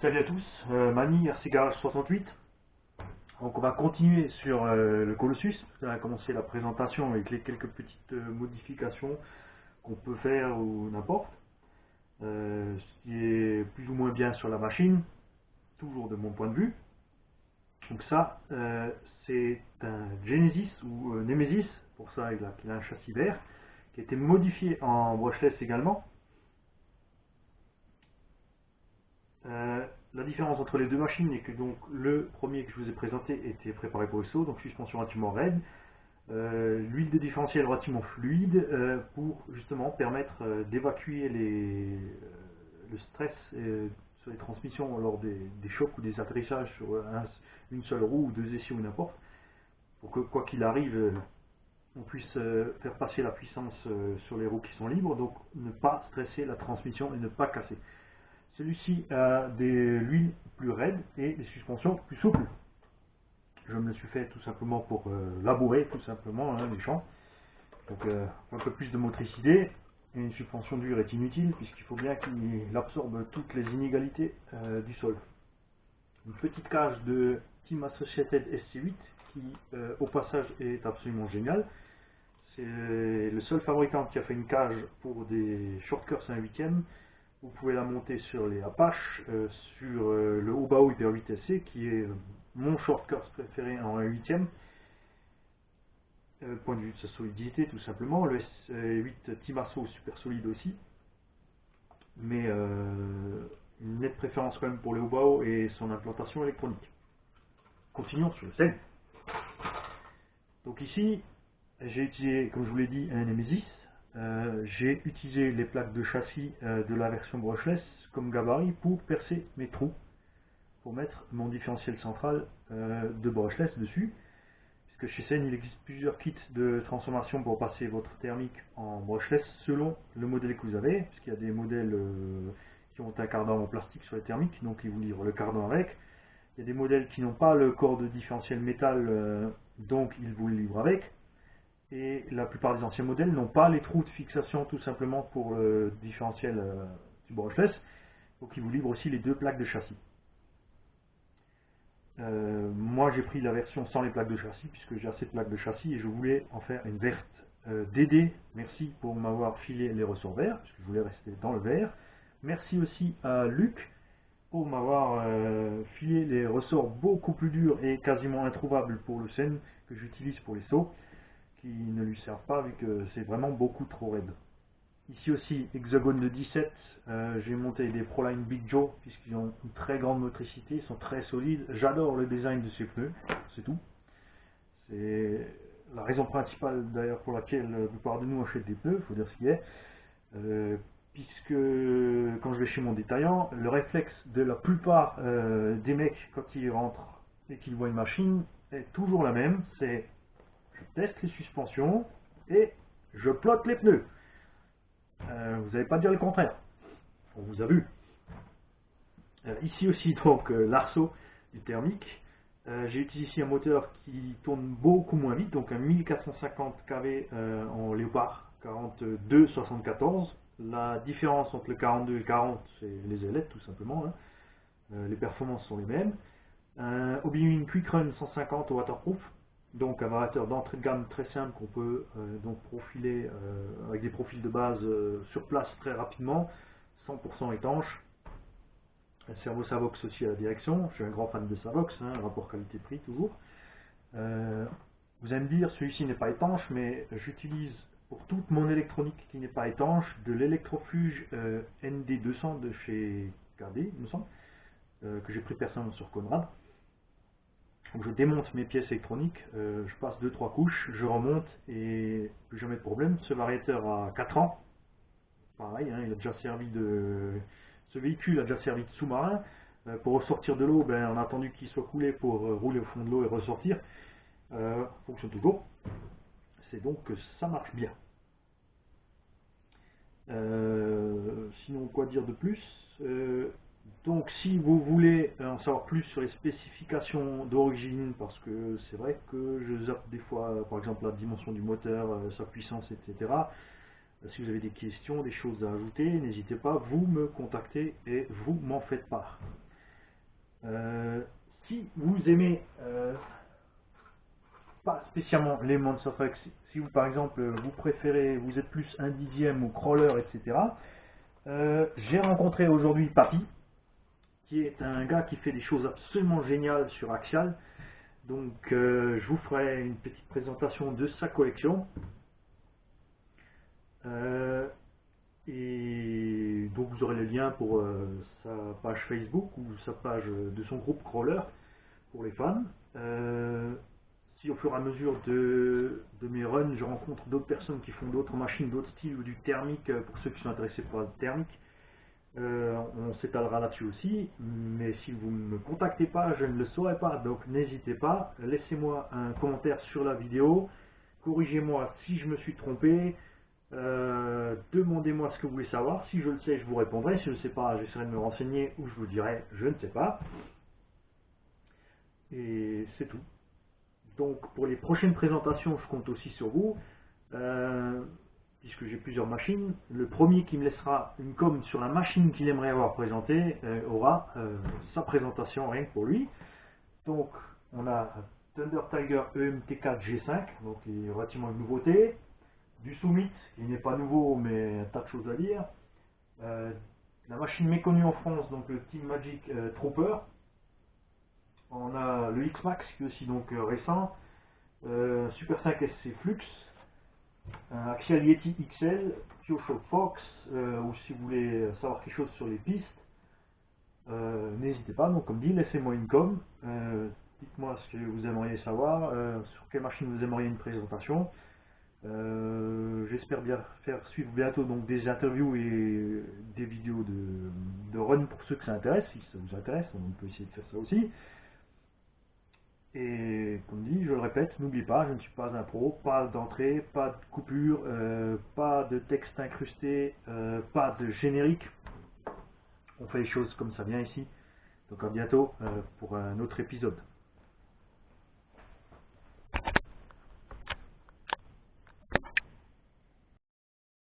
Salut à tous, Mani RC Garage 68. Donc on va continuer sur le Colossus. On a commencé la présentation avec les quelques petites modifications qu'on peut faire ou n'importe. Ce qui est plus ou moins bien sur la machine, toujours de mon point de vue. Donc ça, c'est un Genesis ou Nemesis, pour ça il a un châssis vert, qui a été modifié en brushless également. La différence entre les deux machines est que donc le premier que je vous ai présenté était préparé pour le saut, donc suspension relativement raide, l'huile de différentiel relativement fluide pour justement permettre d'évacuer le stress sur les transmissions lors des chocs ou des atterrissages sur une seule roue ou deux essieux ou n'importe, pour que quoi qu'il arrive on puisse faire passer la puissance sur les roues qui sont libres, donc ne pas stresser la transmission et ne pas casser. Celui-ci a l'huile plus raide et des suspensions plus souples. Je me le suis fait tout simplement pour labourer tout simplement les champs. Donc un peu plus de motricité. Et une suspension dure est inutile puisqu'il faut bien qu'il absorbe toutes les inégalités du sol. Une petite cage de Team Associated SC8 qui au passage est absolument géniale. C'est le seul fabricant qui a fait une cage pour des shortcuts 1/8. Vous pouvez la monter sur les Apache, sur le Hubao Hyper 8 SC qui est mon shortcut préféré en 1/8. Point de vue de sa solidité tout simplement. Le S8 Timasso super solide aussi. Mais une nette préférence quand même pour le Hubao et son implantation électronique. Continuons sur le scène. Donc ici, j'ai utilisé, comme je vous l'ai dit, un Nemesis. J'ai utilisé les plaques de châssis de la version brushless comme gabarit pour percer mes trous, pour mettre mon différentiel central de brushless dessus. Puisque chez Sen, il existe plusieurs kits de transformation pour passer votre thermique en brushless selon le modèle que vous avez, puisqu'il y a des modèles qui ont un cardan en plastique sur les thermiques, donc ils vous livrent le cardan avec. Il y a des modèles qui n'ont pas le corps de différentiel métal, donc ils vous le livrent avec. Et la plupart des anciens modèles n'ont pas les trous de fixation tout simplement pour le différentiel du brushless, donc ils vous livrent aussi les deux plaques de châssis. Moi j'ai pris la version sans les plaques de châssis puisque j'ai assez de plaques de châssis et je voulais en faire une verte. Dédé, merci pour m'avoir filé les ressorts verts, puisque je voulais rester dans le vert. Merci aussi à Luc pour m'avoir filé les ressorts beaucoup plus durs et quasiment introuvables pour le Sen que j'utilise pour les sauts, qui ne lui servent pas vu que c'est vraiment beaucoup trop raide. Ici aussi, hexagone de 17, j'ai monté des Proline Big Joe puisqu'ils ont une très grande motricité, ils sont très solides. J'adore le design de ces pneus, c'est tout. C'est la raison principale d'ailleurs pour laquelle la plupart de nous achètent des pneus, il faut dire ce qu'il est. Puisque quand je vais chez mon détaillant, le réflexe de la plupart des mecs quand ils rentrent et qu'ils voient une machine est toujours la même, c'est je teste les suspensions et je plotte les pneus. Vous n'allez pas dire le contraire, on vous a vu. Ici aussi donc l'arceau du thermique. J'ai utilisé ici un moteur qui tourne beaucoup moins vite, donc un 1450 kV en Léopard 42-74. La différence entre le 42 et le 40, c'est les ailettes tout simplement. Les performances sont les mêmes. Un Obiwin Quick Run 150 au waterproof, donc un variateur d'entrée de gamme très simple qu'on peut donc profiler avec des profils de base sur place très rapidement, 100% étanche. Un servo Savox aussi à la direction, je suis un grand fan de Savox, rapport qualité-prix toujours. Vous allez me dire, celui-ci n'est pas étanche, mais j'utilise pour toute mon électronique qui n'est pas étanche de l'électrofuge ND200 de chez KD, il me semble, que j'ai pris personnellement sur Conrad. Donc je démonte mes pièces électroniques, je passe 2-3 couches, je remonte et plus jamais de problème. Ce variateur a 4 ans, pareil, il a déjà servi ce véhicule a déjà servi de sous-marin. Pour ressortir de l'eau, on a attendu qu'il soit coulé pour rouler au fond de l'eau et ressortir. Fonctionne toujours. C'est donc que ça marche bien. Sinon, quoi dire de plus? Donc si vous voulez en savoir plus sur les spécifications d'origine, parce que c'est vrai que je zappe des fois, par exemple la dimension du moteur, sa puissance, etc. Si vous avez des questions, des choses à ajouter, n'hésitez pas, vous me contactez et vous m'en faites part. Si vous aimez pas spécialement les Monster Trucks, si vous par exemple vous préférez, vous êtes plus un dixième ou crawler, etc. J'ai rencontré aujourd'hui Papy, qui est un gars qui fait des choses absolument géniales sur Axial. Donc je vous ferai une petite présentation de sa collection. Et donc vous aurez le lien pour sa page Facebook ou sa page de son groupe Crawler pour les fans. Si au fur et à mesure de mes runs, je rencontre d'autres personnes qui font d'autres machines, d'autres styles ou du thermique, pour ceux qui sont intéressés par le thermique, on s'étalera là-dessus aussi. Mais si vous ne me contactez pas, je ne le saurai pas. Donc n'hésitez pas, laissez-moi un commentaire sur la vidéo, corrigez-moi si je me suis trompé. Demandez-moi ce que vous voulez savoir. Si je le sais, je vous répondrai. Si je ne sais pas, j'essaierai de me renseigner ou je vous dirai je ne sais pas. Et c'est tout. Donc pour les prochaines présentations, je compte aussi sur vous, puisque j'ai plusieurs machines. Le premier qui me laissera une com sur la machine qu'il aimerait avoir présentée aura sa présentation rien que pour lui. Donc on a Thunder Tiger EMT4 G5, donc il est relativement une nouveauté. Du Summit, qui n'est pas nouveau, mais un tas de choses à dire. La machine méconnue en France, donc le Team Magic Trooper. On a le X-Max, qui est aussi donc récent. Super 5 SC Flux. Axial Yeti XL. Kyosho Fox. Ou si vous voulez savoir quelque chose sur les pistes, n'hésitez pas. Donc comme dit, laissez-moi une com. Dites-moi ce que vous aimeriez savoir, sur quelle machine vous aimeriez une présentation. J'espère bien faire suivre bientôt donc des interviews et des vidéos de run pour ceux que ça intéresse. Si ça vous intéresse, on peut essayer de faire ça aussi. Et comme dit, je le répète, n'oubliez pas, je ne suis pas un pro, pas d'entrée, pas de coupure, pas de texte incrusté, pas de générique. On fait les choses comme ça vient ici. Donc à bientôt pour un autre épisode.